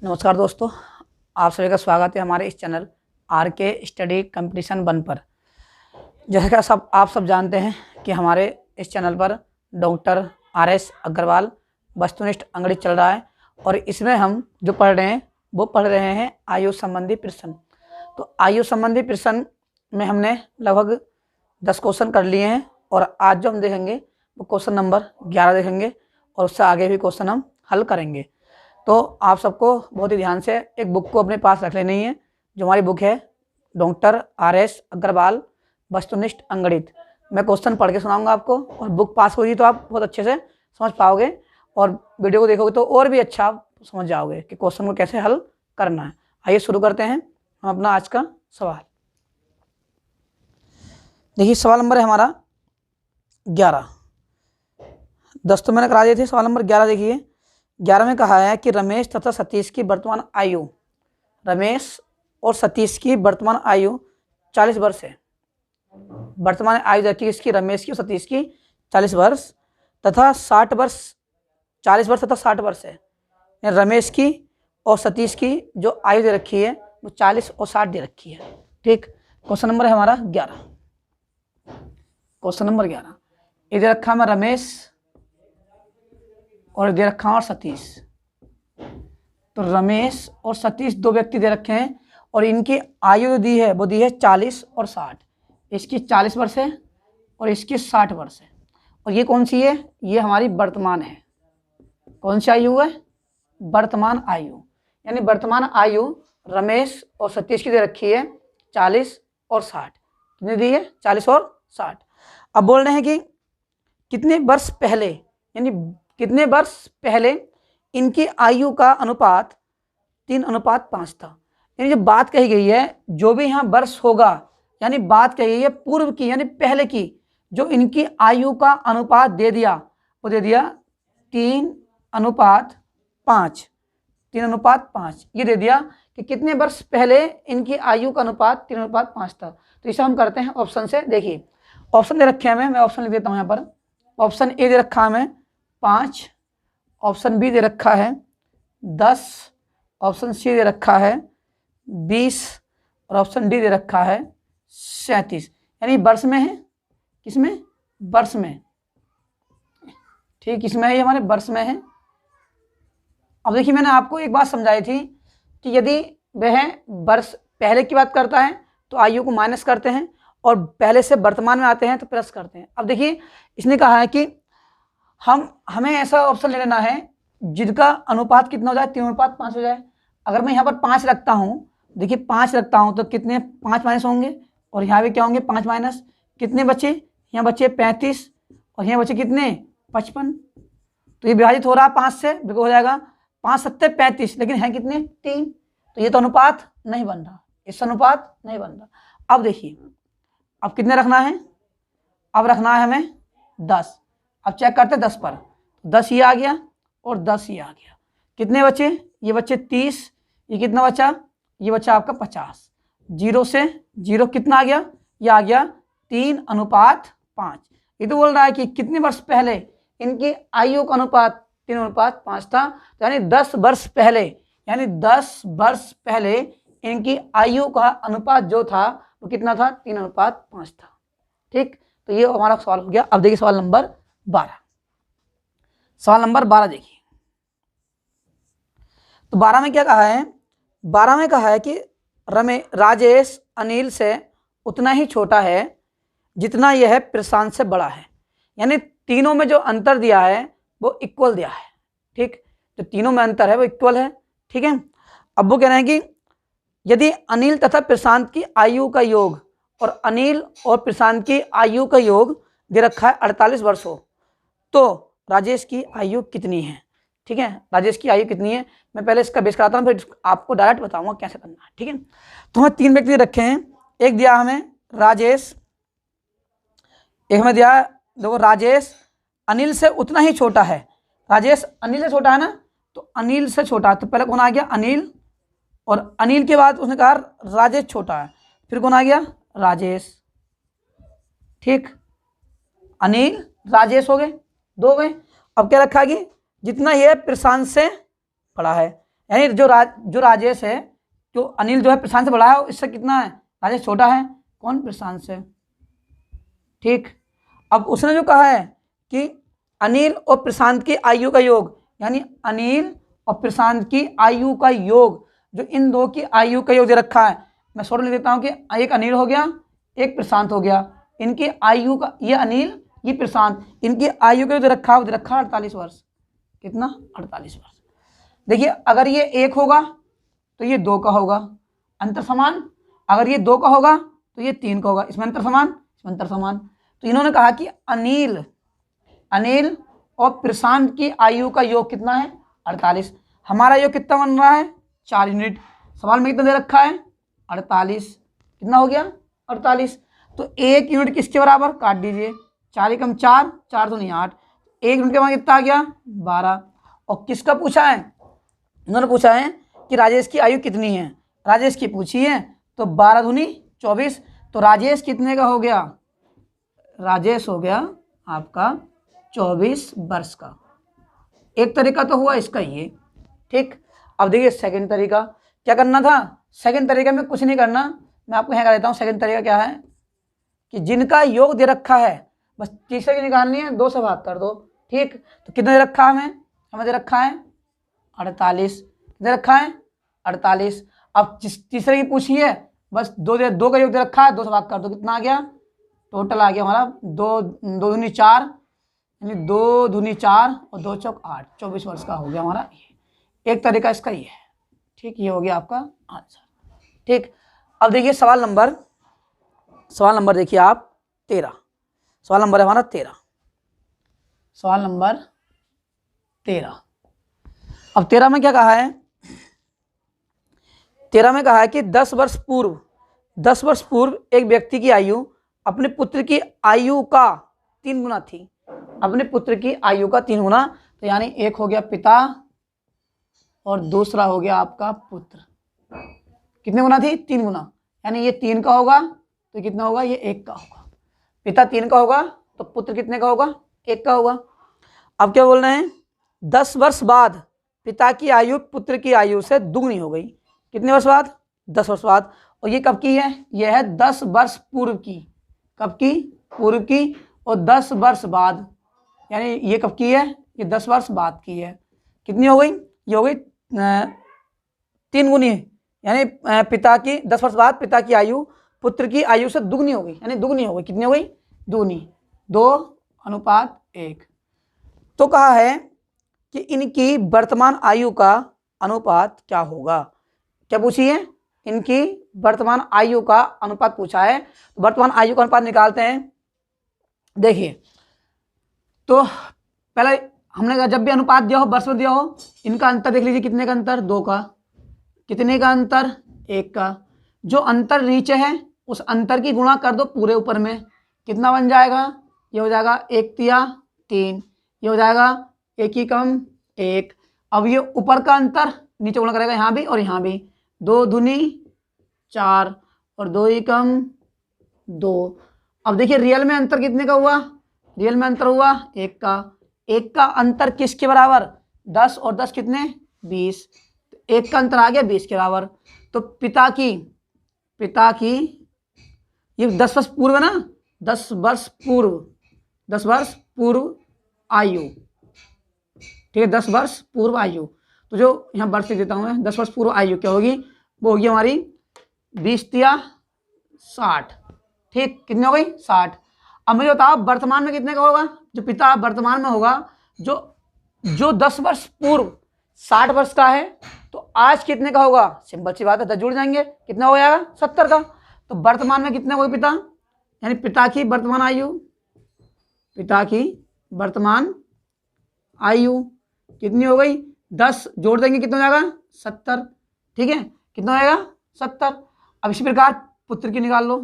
नमस्कार दोस्तों, आप सभी का स्वागत है हमारे इस चैनल आर.के. स्टडी कंपटीशन 1 पर। जैसा कि आप सब जानते हैं कि हमारे इस चैनल पर डॉक्टर आर.एस. अग्रवाल वस्तुनिष्ठ अंग्रेजी चल रहा है और इसमें हम जो पढ़ रहे हैं वो पढ़ रहे हैं आयु संबंधी प्रश्न। तो आयु संबंधी प्रश्न में हमने लगभग 10 क्वेश्चन कर लिए हैं और आज जो हम देखेंगे वो क्वेश्चन नंबर 11 देखेंगे और उससे आगे भी क्वेश्चन हम हल करेंगे। तो आप सबको बहुत ही ध्यान से एक बुक को अपने पास रख लेनी है, जो हमारी बुक है डॉक्टर आर.एस. अग्रवाल वस्तुनिष्ठ अंगणित। मैं क्वेश्चन पढ़ के सुनाऊंगा आपको और बुक पास होगी तो आप बहुत अच्छे से समझ पाओगे और वीडियो को देखोगे तो और भी अच्छा समझ जाओगे कि क्वेश्चन को कैसे हल करना है। आइए शुरू करते हैं हम अपना आज का सवाल। देखिए सवाल नंबर है हमारा 11। 10 तो मैंने करा दिए थे, सवाल नंबर 11 देखिए। 11 में कहा है कि रमेश तथा सतीश की वर्तमान आयु, रमेश और सतीश की वर्तमान आयु 40 वर्ष है। वर्तमान आयु रखी इसकी रमेश की और सतीश की 40 वर्ष तथा 60 वर्ष, 40 वर्ष तथा 60 वर्ष है। रमेश की और सतीश की जो आयु दे रखी है वो 40 और 60 दे रखी है। ठीक, क्वेश्चन नंबर है हमारा 11। क्वेश्चन नंबर 11 इधर रखा मैं रमेश और दे रखा और सतीश। तो रमेश और सतीश दो व्यक्ति दे रखे हैं और इनकी आयु जो दी है वो दी है 40 और 60। इसकी 40 वर्ष है और इसकी 60 वर्ष है। और ये कौन सी है? ये हमारी वर्तमान है। कौन सी आयु है? वर्तमान आयु। यानी वर्तमान आयु रमेश और सतीश की दे रखी है 40 और 60। कितनी दी है? 40 और 60। अब बोल रहे हैं कि कितने वर्ष पहले, यानी कितने वर्ष पहले इनकी आयु का अनुपात 3:5 था। यानी जो बात कही गई है, जो भी यहाँ वर्ष होगा, यानी बात कही गई है पूर्व की यानी पहले की, जो इनकी आयु का अनुपात दे दिया वो दे दिया 3:5। 3:5 ये दे दिया कि कितने वर्ष पहले इनकी आयु का अनुपात 3:5 था। तो इसे हम करते हैं ऑप्शन से। देखिए ऑप्शन दे रखे हैं मैं ऑप्शन लिख देता हूँ यहाँ पर। ऑप्शन ए दे रखा है हमें 5, ऑप्शन बी दे रखा है 10, ऑप्शन सी दे रखा है 20 और ऑप्शन डी दे रखा है 37। यानी वर्ष में है, किसमें? वर्ष में। ठीक, किसमें है? ये हमारे वर्ष में है। अब देखिए मैंने आपको एक बात समझाई थी कि यदि वह वर्ष पहले की बात करता है तो आयु को माइनस करते हैं और पहले से वर्तमान में आते हैं तो प्लस करते हैं। अब देखिए इसने कहा है कि हमें ऐसा ऑप्शन ले लेना है जिनका अनुपात कितना हो जाए? 3:5 हो जाए। अगर मैं यहाँ पर 5 रखता हूँ, देखिए 5 रखता हूँ तो कितने 5 माइनस होंगे और यहाँ भी क्या होंगे 5 माइनस। कितने बचे? यहाँ बचे 35 और यहाँ बचे कितने 55। तो ये विभाजित हो रहा है 5 से, बिल्कुल हो जाएगा 5 7 35, लेकिन है कितने 3। तो ये तो अनुपात नहीं बन रहा, इस अनुपात नहीं बन रहा। अब देखिए अब कितने रखना है? अब रखना है हमें 10। अब चेक करते हैं 10 पर। 10 ये आ गया और 10 ये आ गया। कितने बचे? ये बचे 30। ये कितना बचा? ये बचा आपका 50। 0 से 0 कितना आ गया? ये आ गया 3:5। ये तो बोल रहा है कि कितने वर्ष पहले इनकी आयु का अनुपात 3:5 था। तो यानी 10 वर्ष पहले, यानी 10 वर्ष पहले इनकी आयु का अनुपात जो था वो कितना था? 3:5 था। ठीक, तो ये हमारा सवाल हो गया। अब देखिए सवाल नंबर 12। सवाल नंबर 12 देखिए। तो 12 में क्या कहा है? 12 में कहा है कि राजेश अनिल से उतना ही छोटा है जितना यह प्रशांत से बड़ा है। यानी तीनों में जो अंतर दिया है वो इक्वल दिया है। ठीक, जो तीनों में अंतर है वो इक्वल है। ठीक है, अब वो कह रहे हैं कि यदि अनिल तथा प्रशांत की आयु का योग और अनिल और प्रशांत की आयु का योग दे रखा है 48 वर्ष हो तो राजेश की आयु कितनी है? ठीक है, राजेश की आयु कितनी है? मैं पहले इसका बेस कराता हूँ फिर आपको डायरेक्ट बताऊंगा कैसे करना है। ठीक है, तो हमें 3 व्यक्ति रखे हैं। एक दिया हमें राजेश, एक हमें दिया देखो राजेश अनिल से उतना ही छोटा है। राजेश अनिल से छोटा है ना, तो अनिल से छोटा है तो पहले कौन आ गया? अनिल। और अनिल के बाद उसने कहा राजेश छोटा है, फिर कौन आ गया? राजेश। ठीक, अनिल राजेश हो गए, 2 गए। अब क्या रखा कि जितना ये प्रशांत से बड़ा है, यानी जो राजेश है, जो अनिल जो है प्रशांत से बड़ा है, इससे कितना है, राजेश छोटा है, कौन, प्रशांत से। ठीक, अब उसने जो कहा है कि अनिल और प्रशांत की आयु का योग, यानी अनिल और प्रशांत की आयु का योग, जो इन दो की आयु का योग दे रखा है, मैं शॉर्ट लिख देता हूं कि एक अनिल हो गया, एक प्रशांत हो गया, इनकी आयु का, ये अनिल ये प्रशांत, इनकी आयु का जो दे रखा है वो दे रखा 48 वर्ष। कितना, 48 वर्ष। देखिए अगर ये 1 होगा तो ये 2 का होगा, अंतर समान। अगर ये 2 का होगा तो ये 3 का होगा, इसमें अंतर समान, इसमें अंतर समान। तो इन्होंने कहा कि अनिल और प्रशांत की आयु का योग कितना है, 48। हमारा योग कितना बन रहा है, 4 यूनिट। सवाल में कितना दे रखा है, 48। कितना हो गया, 48। तो 1 यूनिट किसके बराबर, काट दीजिए, 4 एकम 4, 4 दूनी 8, 1 यूनिट के बाद कितना आ गया, 12। और किसका पूछा है, उन्होंने पूछा है कि राजेश की आयु कितनी है, राजेश की पूछी है, तो 12 दूनी 24। तो राजेश कितने का हो गया, राजेश हो गया आपका 24 वर्ष का। एक तरीका तो हुआ इसका ये। ठीक, अब देखिए सेकंड तरीका क्या करना था। सेकंड तरीका में कुछ नहीं करना, मैं आपको यहाँ कर देता हूँ। सेकंड तरीका क्या है कि जिनका योग दे रखा है, बस तीसरे की निकालनी है, 2 से भाग कर दो। ठीक, तो कितना दे रखा है हमें दे रखा है 48, दे रखा है 48। अब तीसरे की पूछी है, बस 2 का योग दे रखा है, 2 से भाग कर दो, कितना आ गया, टोटल आ गया हमारा 2 दूनी 4, यानी 2 दूनी 4 और 2 चौक 8, 24 वर्ष का हो गया हमारा ये। एक तरीका इसका ये है। ठीक, ये हो गया आपका आंसर। ठीक, अब देखिए सवाल नंबर देखिए आप 13। सवाल नंबर है हमारा 13। सवाल नंबर 13। अब 13 में क्या कहा है, 13 में कहा है कि 10 वर्ष पूर्व एक व्यक्ति की आयु अपने पुत्र की आयु का 3 गुना थी। अपने पुत्र की आयु का 3 गुना, तो यानी एक हो गया पिता और दूसरा हो गया आपका पुत्र। कितने गुना थी, 3 गुना, यानी ये 3 का होगा तो कितना होगा, ये 1 का होगा। पिता 3 का होगा तो पुत्र कितने का होगा, 1 का होगा। अब क्या बोल रहे हैं, 10 वर्ष बाद पिता की आयु पुत्र की आयु से दुगनी हो गई। कितने वर्ष बाद, 10 वर्ष बाद। और ये कब की है, ये है 10 वर्ष पूर्व की। कब की, पूर्व की। और 10 वर्ष बाद, यानी ये कब की है, ये 10 वर्ष बाद की है। कितनी हो गई, ये हो गई 3 गुनी, यानी पिता की 10 वर्ष बाद पिता की आयु पुत्र की आयु से दुगनी हो गई, यानी दुगनी हो गई। कितनी हो गई, दुगनी, 2:1। तो कहा है कि इनकी वर्तमान आयु का अनुपात क्या होगा। क्या पूछी है, इनकी वर्तमान आयु का अनुपात पूछा है। वर्तमान आयु का अनुपात निकालते हैं। देखिए, तो पहले हमने कहा जब भी अनुपात दिया हो, वर्ष में दिया हो, इनका अंतर देख लीजिए, कितने का अंतर, 2 का। कितने का अंतर, 1 का। जो अंतर नीचे है उस अंतर की गुणा कर दो पूरे ऊपर में, कितना बन जाएगा, ये हो जाएगा 1 तिया 3, ये हो जाएगा 1 ही कम 1। अब ये ऊपर का अंतर नीचे गुणा करेगा, यहाँ भी और यहाँ भी, 2 दूनी 4 और 2 ही कम 2। अब देखिए रियल में अंतर कितने का हुआ, रियल में अंतर हुआ 1 का। 1 का अंतर किसके बराबर, 10 और 10 कितने, 20। 1 का अंतर आ गया 20 के बराबर। तो पिता की ये 10 वर्ष पूर्व है ना, 10 वर्ष पूर्व आयु। ठीक है, 10 वर्ष पूर्व आयु। तो जो यहाँ वर्ष लिख देता हूँ मैं, 10 वर्ष पूर्व आयु क्या होगी, वो होगी हमारी 20 तिया 60। ठीक, कितनी हो गई, 60। अब मुझे बताओ वर्तमान में कितने का होगा, जो पिता वर्तमान में होगा, जो 10 वर्ष पूर्व 60 वर्ष का है, तो आज कितने का होगा, सिंपल सी बात है, 10 जुड़ जाएंगे, कितना हो जाएगा, 70 का। तो वर्तमान में कितने होगा पिता, यानी पिता की वर्तमान आयु कितनी हो गई, 10 जोड़ देंगे कितना हो जाएगा, 70। ठीक है, कितना हो जाएगा, 70। अब इसी प्रकार पुत्र की निकाल लो।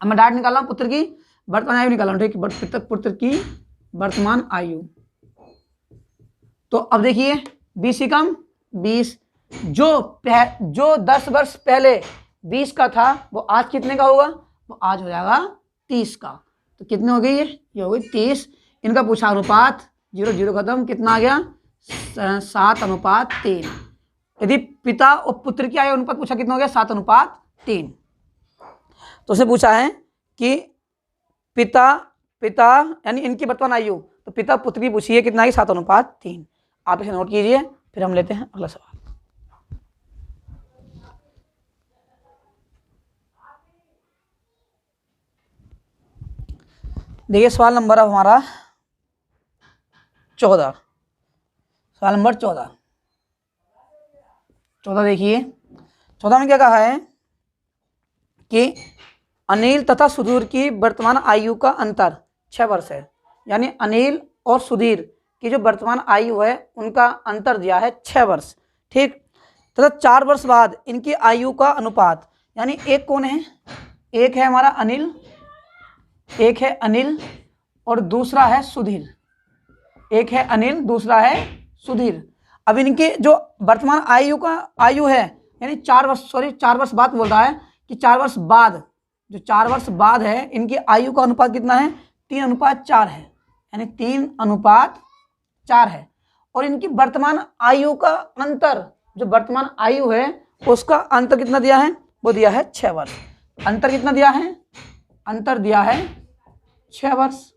अब मैं डायरेक्ट निकाल रहा हूँ, पुत्र की वर्तमान आयु निकाल रहा हूँ। ठीक, पुत्र की वर्तमान आयु। तो अब देखिए 20 ही कम 20, जो 10 वर्ष पहले 20 का था, वो आज कितने का होगा, वो आज हो जाएगा 30 का। तो कितने हो गई, ये हो गई 30। इनका पूछा अनुपात 0 0 खत्म, कितना आ गया, 7:3। यदि पिता और पुत्र की आयु अनुपात पूछा कितना हो गया 7:3। तो उसने पूछा है कि पिता यानी इनकी वर्तमान आयु, तो पिता पुत्र की पूछी है कितना है 7:3। आप इसे नोट कीजिए, फिर हम लेते हैं अगला सवाल। देखिए सवाल नंबर अब हमारा 14। सवाल नंबर 14 देखिए। 14 में क्या कहा है कि अनिल तथा सुधीर की वर्तमान आयु का अंतर 6 वर्ष है। यानी अनिल और सुधीर की जो वर्तमान आयु है उनका अंतर दिया है 6 वर्ष, ठीक। तथा 4 वर्ष बाद इनकी आयु का अनुपात, यानी एक कौन है, एक है हमारा अनिल, एक है अनिल और दूसरा है सुधीर। एक है अनिल, दूसरा है सुधीर। अब इनके जो वर्तमान आयु है, यानी 4 वर्ष बाद बोल रहा है कि 4 वर्ष बाद, जो 4 वर्ष बाद है इनकी आयु का अनुपात कितना है 3:4 है, यानी 3:4 है। और इनकी वर्तमान आयु का अंतर, जो वर्तमान आयु है उसका अंतर कितना दिया है, वो दिया है 6 वर्ष। अंतर कितना दिया है, अंतर दिया है 6 वर्ष।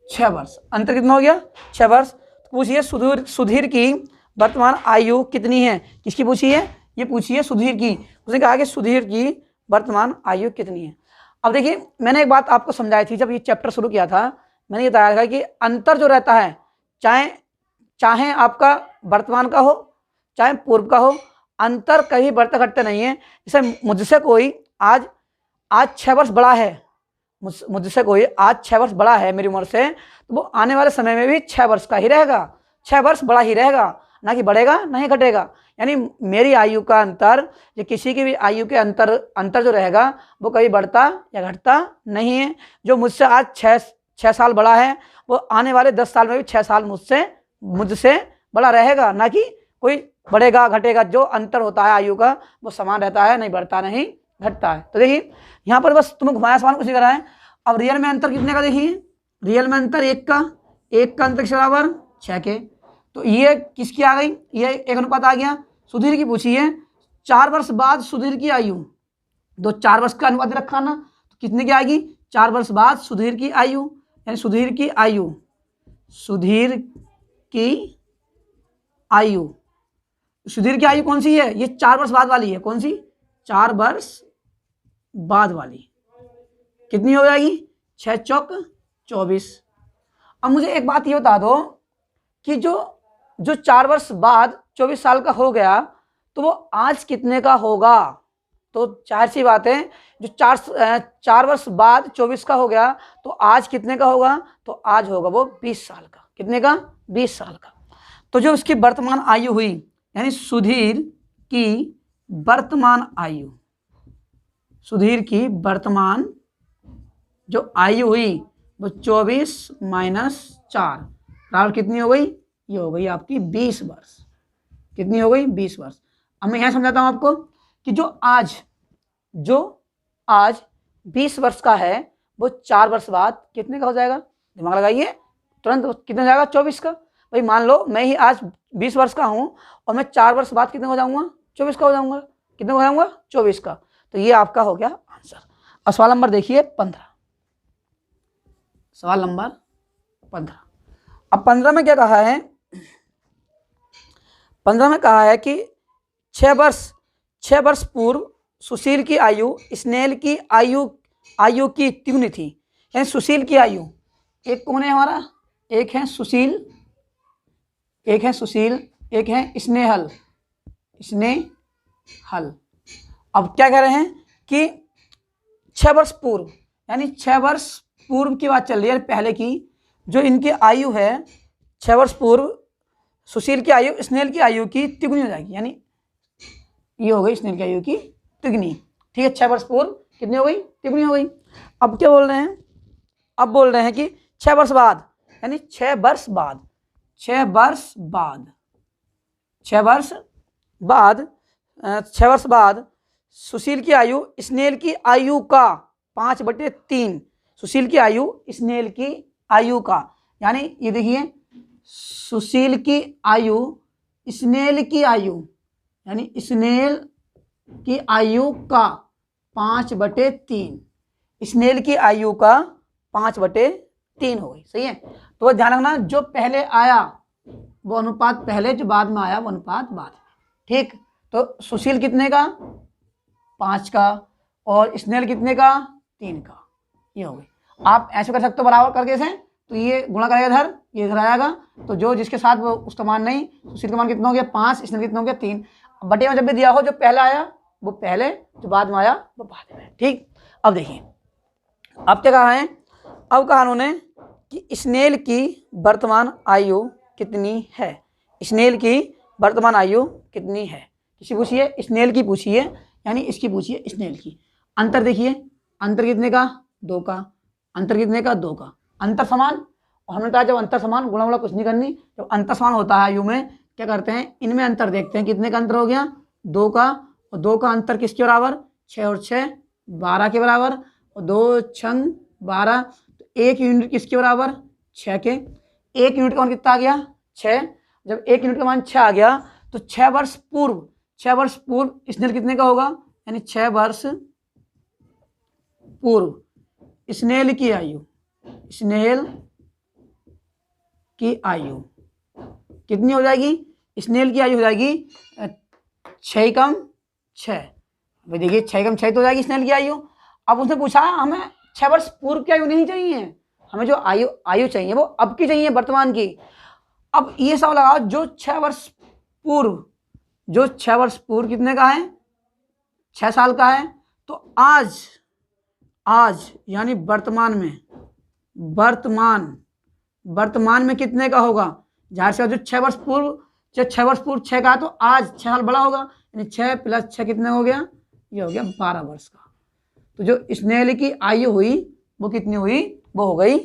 6 वर्ष अंतर कितना हो गया 6 वर्ष। तो पूछिए सुधीर की वर्तमान आयु कितनी है, किसकी पूछी है, ये पूछी है सुधीर की। उसने कहा कि सुधीर की वर्तमान आयु कितनी है। अब देखिए मैंने एक बात आपको समझाई थी, जब ये चैप्टर शुरू किया था मैंने ये बताया था कि अंतर जो रहता है, चाहे आपका वर्तमान का हो चाहे पूर्व का हो, अंतर कहीं बढ़ते घटते नहीं है। जैसे मुझसे कोई आज 6 वर्ष बड़ा है, मुझसे कोई आज 6 वर्ष बड़ा है मेरी उम्र से, तो वो आने वाले समय में भी 6 वर्ष का ही रहेगा, 6 वर्ष बड़ा ही रहेगा, ना कि बढ़ेगा नहीं घटेगा। यानी मेरी आयु का अंतर या किसी की भी आयु के अंतर जो रहेगा वो कभी बढ़ता या घटता नहीं है। जो मुझसे आज 6 साल बड़ा है वो आने वाले 10 साल में भी 6 साल मुझसे बड़ा रहेगा, ना कि कोई बढ़ेगा घटेगा। जो अंतर होता है आयु का वो समान रहता है, नहीं बढ़ता नहीं घटता है। तो देखिए यहाँ पर बस तुम्हें घुमाया सवाल कुछ करा है। अब रियल में अंतर कितने का, देखिए रियल में अंतर 1 का अंतर किस बराबर 6 के। तो ये किसकी आ गई, ये 1:1 आ गया। सुधीर की पूछी है 4 वर्ष बाद सुधीर की आयु, तो 4 वर्ष का अनुपात रखा ना, तो कितने की आएगी 4 वर्ष बाद सुधीर की आयु, यानी सुधीर की आयु कौन सी है, ये 4 वर्ष बाद वाली है। कौन सी, 4 वर्ष बाद वाली कितनी हो जाएगी 6 चौक 24। अब मुझे एक बात ये बता दो कि जो 4 वर्ष बाद 24 साल का हो गया तो वो आज कितने का होगा। तो चार सी बात है, जो 4 वर्ष बाद 24 का हो गया तो आज कितने का होगा, तो आज होगा वो 20 साल का। कितने का, 20 साल का। तो जो उसकी वर्तमान आयु हुई, यानी सुधीर की वर्तमान जो आयु हुई वो 24 - 4 बराबर कितनी हो गई, ये हो गई आपकी 20 वर्ष। कितनी हो गई 20 वर्ष। अब मैं यहाँ समझाता हूँ आपको कि जो आज 20 वर्ष का है वो 4 वर्ष बाद कितने का हो जाएगा, दिमाग लगाइए तुरंत, कितने हो जाएगा 24 का। भाई मान लो मैं ही आज 20 वर्ष का हूँ और मैं 4 वर्ष बाद कितने हो जाऊँगा 24 का हो जाऊँगा। कितने हो जाऊँगा 24 का। तो ये आपका हो गया आंसर। अब सवाल नंबर देखिए 15। सवाल नंबर 15। अब 15 में क्या कहा है, 15 में कहा है कि 6 वर्ष पूर्व सुशील की आयु स्नेहल की आयु की तिगुनी थी। यानी सुशील की आयु, एक कौन है हमारा, एक है सुशील, एक है स्नेहल। अब क्या कह रहे हैं कि 6 वर्ष पूर्व, यानी 6 वर्ष पूर्व की बात चल रही है, पहले की जो इनकी आयु है 6 वर्ष पूर्व सुशील की आयु स्नेहल की आयु की तिगुनी हो जाएगी। यानी ये हो गई स्नेहल की आयु की तिगुनी, ठीक है। 6 वर्ष पूर्व कितनी हो गई, तिगुनी हो गई। अब क्या बोल रहे हैं, अब बोल रहे हैं कि 6 वर्ष बाद, यानी 6 वर्ष बाद सुशील की आयु स्नेहल की आयु का 5/3, सुशील की आयु स्नेहल की आयु का, यानी ये देखिए सुशील की आयु स्नेल की आयु, यानी स्नेल की आयु का 5/3, स्नेल की आयु का 5/3 हो गई। सही है। तो ध्यान रखना, जो पहले आया वो अनुपात पहले, जो बाद में आया वो अनुपात बाद में। ठीक। तो सुशील कितने का? 5 का, और स्नेल कितने का? 3 का। ये हो गई। आप ऐसे कर सकते हो बराबर करके से, तो ये गुणा करेगा इधर, ये इधर आएगा, तो जो जिसके साथ वो उसका मान नहीं, सुशील का मान कितना हो गया? 5, स्नेल कितना हो गया? 3। बटे में जब भी दिया हो, जो पहला आया वो पहले, जो बाद में आया वो बाद में। ठीक। अब देखिए, अब क्या कहा है? अब कहा उन्होंने कि स्नेल की वर्तमान आयु कितनी है। स्नेल की वर्तमान आयु कितनी है? किसी पूछिए, स्नेल की पूछिए, यानी इसकी पूछिए स्नेल की। अंतर देखिए, अंतर कितने का? 2 का। अंतर कितने का? 2 का। अंतर समान, और हमने कहा जब अंतर समान गुणा वुणा कुछ नहीं करनी, जब अंतर समान होता है आयु में, क्या करते हैं? इनमें अंतर देखते हैं, कितने का अंतर हो गया? 2 का। और 2 का अंतर किसके बराबर? 6 और 6 12 के बराबर, और 2 6 12, तो 1 यूनिट किसके बराबर? 6 के। 1 यूनिट का मान कितना आ गया? 6। जब 1 यूनिट का मान 6 आ गया, तो 6 वर्ष पूर्व, 6 वर्ष पूर्व स्नेल कितने का होगा? यानी 6 वर्ष पूर्व स्नेल की आयु, स्नेल की आयु कितनी हो जाएगी? स्नेल की आयु हो जाएगी 6 कम 6। भाई देखिए, 6 कम 6 तो हो जाएगी स्नेल की आयु। अब उसने पूछा हमें 6 वर्ष पूर्व की आयु नहीं चाहिए, हमें जो आयु चाहिए वो अब की चाहिए, वर्तमान की। अब ये सब लगाओ, जो 6 वर्ष पूर्व, जो 6 वर्ष पूर्व कितने का है? 6 साल का है। तो आज यानी वर्तमान में, वर्तमान में कितने का होगा? जाहिर से जो 6 वर्ष पूर्व, जब 6 वर्ष पूर्व 6 का, तो आज 6 साल बड़ा होगा, यानी 6 + 6 कितने हो गया? ये हो गया 12 वर्ष का। तो जो स्नेल की आयु हुई वो कितनी हुई? वो हो गई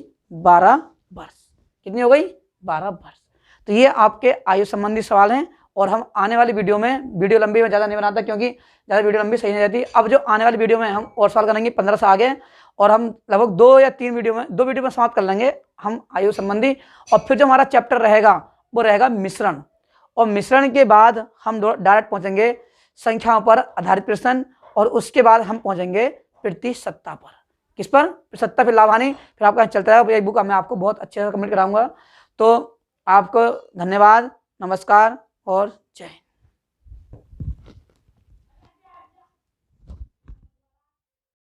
12 वर्ष। कितनी हो गई? 12 वर्ष। तो ये आपके आयु संबंधी सवाल हैं, और हम आने वाली वीडियो में, वीडियो लंबी में ज़्यादा नहीं बनाता क्योंकि ज़्यादा वीडियो लंबी सही नहीं रहती। अब जो आने वाली वीडियो में हम और सवाल करेंगे 15 से आगे, और हम लगभग 2 या 3 वीडियो में, 2 वीडियो में समाप्त कर लेंगे हम आयु संबंधी। और फिर जो हमारा चैप्टर रहेगा वो रहेगा मिश्रण, और मिश्रण के बाद हम डायरेक्ट पहुँचेंगे संख्याओं पर आधारित प्रश्न, और उसके बाद हम पहुँचेंगे प्रतिशतता पर। किस पर? प्रतिशतता, फिर लाभ हानि, फिर आपका चलता रहेगा। ये बुक मैं आपको बहुत अच्छे से कमेंट कराऊंगा। तो आपको धन्यवाद, नमस्कार और जय हिंद।